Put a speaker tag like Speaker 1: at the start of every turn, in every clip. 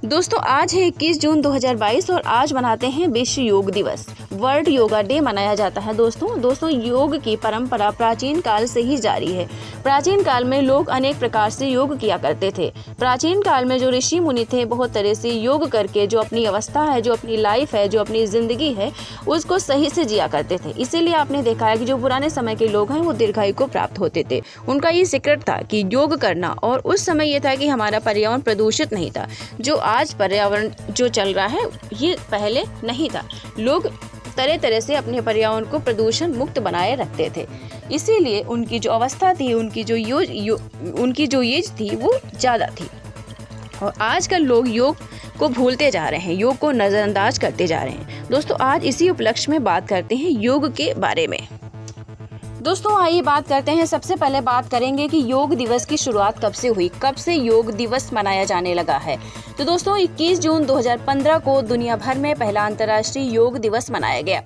Speaker 1: दोस्तों आज है 21 जून 2022 और आज मनाते हैं विश्व योग दिवस। वर्ल्ड योगा डे मनाया जाता है। दोस्तों योग की परंपरा प्राचीन काल से ही जारी है। प्राचीन काल में लोग अनेक प्रकार से योग किया करते थे। प्राचीन काल में जो ऋषि मुनि थे बहुत तरह से योग करके जो अपनी अवस्था है, जो अपनी लाइफ है, जो अपनी ज़िंदगी है उसको सही से जिया करते थे। इसीलिए आपने देखा है कि जो पुराने समय के लोग हैं वो दीर्घायु को प्राप्त होते थे। उनका ये सीक्रेट था कि योग करना, और उस समय ये था कि हमारा पर्यावरण प्रदूषित नहीं था। जो आज पर्यावरण जो चल रहा है ये पहले नहीं था। लोग तरह तरह से अपने पर्यावरण को प्रदूषण मुक्त बनाए रखते थे। इसीलिए उनकी जो अवस्था थी, उनकी जो एज थी वो ज़्यादा थी। और आजकल लोग योग को भूलते जा रहे हैं, योग को नज़रअंदाज करते जा रहे हैं। दोस्तों आज इसी उपलक्ष्य में बात करते हैं योग के बारे में। दोस्तों आइए बात करते हैं। सबसे पहले बात करेंगे कि योग दिवस की शुरुआत कब से हुई, कब से योग दिवस मनाया जाने लगा है। तो दोस्तों 21 जून 2015 को दुनिया भर में पहला अंतर्राष्ट्रीय योग दिवस मनाया गया।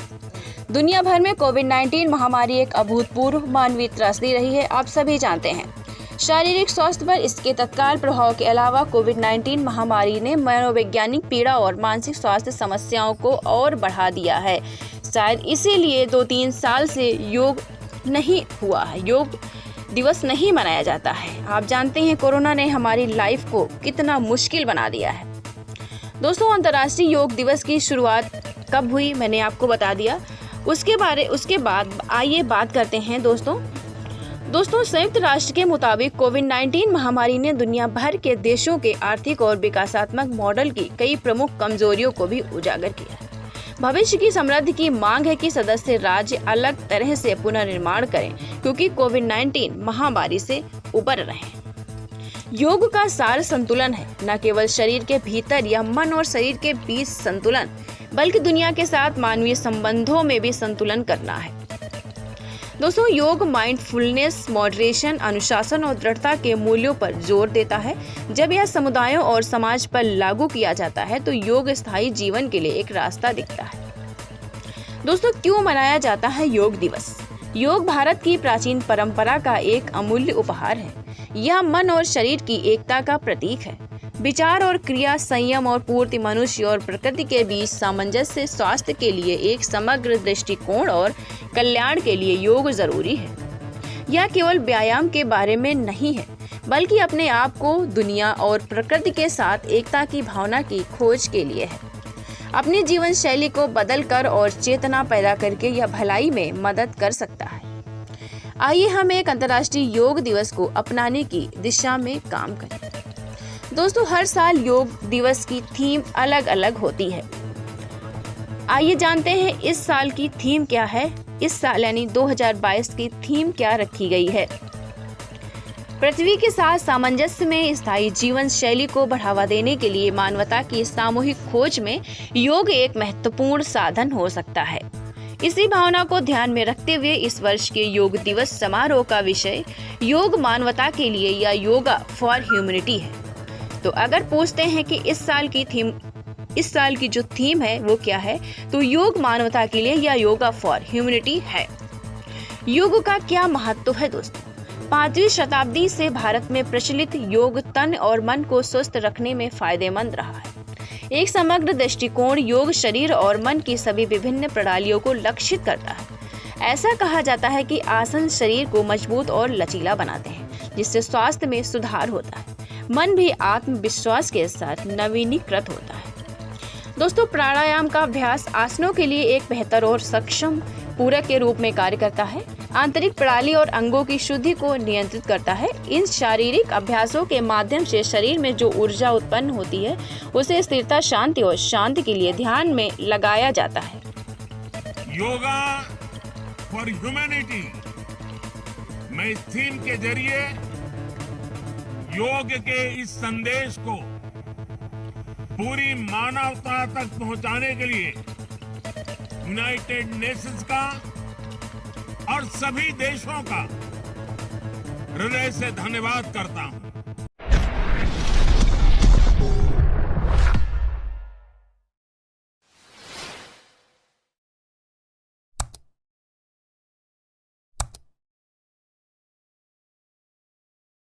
Speaker 1: दुनिया भर में कोविड-19 महामारी एक अभूतपूर्व मानवीय त्रासदी रही है, आप सभी जानते हैं। शारीरिक स्वास्थ्य पर इसके तत्काल प्रभाव के अलावा कोविड-19 महामारी ने मनोवैज्ञानिक पीड़ा और मानसिक स्वास्थ्य समस्याओं को और बढ़ा दिया है। शायद इसीलिए 2-3 साल से योग नहीं हुआ है, योग दिवस नहीं मनाया जाता है। आप जानते हैं कोरोना ने हमारी लाइफ को कितना मुश्किल बना दिया है। दोस्तों अंतर्राष्ट्रीय योग दिवस की शुरुआत कब हुई मैंने आपको बता दिया। उसके बाद आइए बात करते हैं दोस्तों संयुक्त राष्ट्र के मुताबिक कोविड-19 महामारी ने दुनिया भर के देशों के आर्थिक और विकासात्मक मॉडल की कई प्रमुख कमजोरियों को भी उजागर किया है। भविष्य की समृद्धि की मांग है कि सदस्य राज्य अलग तरह से पुनर्निर्माण करें, क्योंकि कोविड-19 महामारी से उबर रहे हैं। योग का सार संतुलन है, न केवल शरीर के भीतर या मन और शरीर के बीच संतुलन, बल्कि दुनिया के साथ मानवीय संबंधों में भी संतुलन करना है। दोस्तों योग माइंडफुलनेस, मॉडरेशन, अनुशासन और दृढ़ता के मूल्यों पर जोर देता है। जब यह समुदायों और समाज पर लागू किया जाता है तो योग स्थायी जीवन के लिए एक रास्ता दिखता है। दोस्तों क्यों मनाया जाता है योग दिवस? योग भारत की प्राचीन परंपरा का एक अमूल्य उपहार है। यह मन और शरीर की एकता का प्रतीक है। विचार और क्रिया, संयम और पूर्ति, मनुष्य और प्रकृति के बीच सामंजस्य, स्वास्थ्य के लिए एक समग्र दृष्टिकोण और कल्याण के लिए योग जरूरी है। यह केवल व्यायाम के बारे में नहीं है, बल्कि अपने आप को दुनिया और प्रकृति के साथ एकता की भावना की खोज के लिए है। अपनी जीवन शैली को बदल कर और चेतना पैदा करके यह भलाई में मदद कर सकता है। आइए हम एक अंतर्राष्ट्रीय योग दिवस को अपनाने की दिशा में काम करें। दोस्तों हर साल योग दिवस की थीम अलग अलग होती है। आइए जानते हैं इस साल की थीम क्या है। इस साल यानी 2022 की थीम क्या रखी गई है। पृथ्वी के साथ सामंजस्य में स्थायी जीवन शैली को बढ़ावा देने के लिए मानवता की सामूहिक खोज में योग एक महत्वपूर्ण साधन हो सकता है। इसी भावना को ध्यान में रखते हुए इस वर्ष के योग दिवस समारोह का विषय योग मानवता के लिए या योगा फॉर ह्यूमैनिटी है। तो अगर पूछते हैं कि इस साल की जो थीम है वो क्या है, तो योग मानवता के लिए या योगा फॉर ह्यूमैनिटी है। योग का क्या महत्व है दोस्तों? 5वीं शताब्दी से भारत में प्रचलित योग तन और मन को स्वस्थ रखने में फायदेमंद रहा है। एक समग्र दृष्टिकोण योग शरीर और मन की सभी विभिन्न प्रणालियों को लक्षित करता है। ऐसा कहा जाता है कि आसन शरीर को मजबूत और लचीला बनाते हैं, जिससे स्वास्थ्य में सुधार होता है। मन भी आत्मविश्वास के साथ नवीनीकृत होता है। दोस्तों प्राणायाम का अभ्यास आसनों के लिए एक बेहतर और सक्षम पूरक के रूप में कार्य करता है। आंतरिक प्रणाली और अंगों की शुद्धि को नियंत्रित करता है। इन शारीरिक अभ्यासों के माध्यम से शरीर में जो ऊर्जा उत्पन्न होती है उसे स्थिरता, शांति और शांति के लिए ध्यान में लगाया जाता है।
Speaker 2: योगा फॉर ह्यूमैनिटी में इस थीम के जरिए योग के इस संदेश को पूरी मानवता तक पहुंचाने के लिए यूनाइटेड नेशंस का और सभी देशों का हृदय से धन्यवाद करता हूं।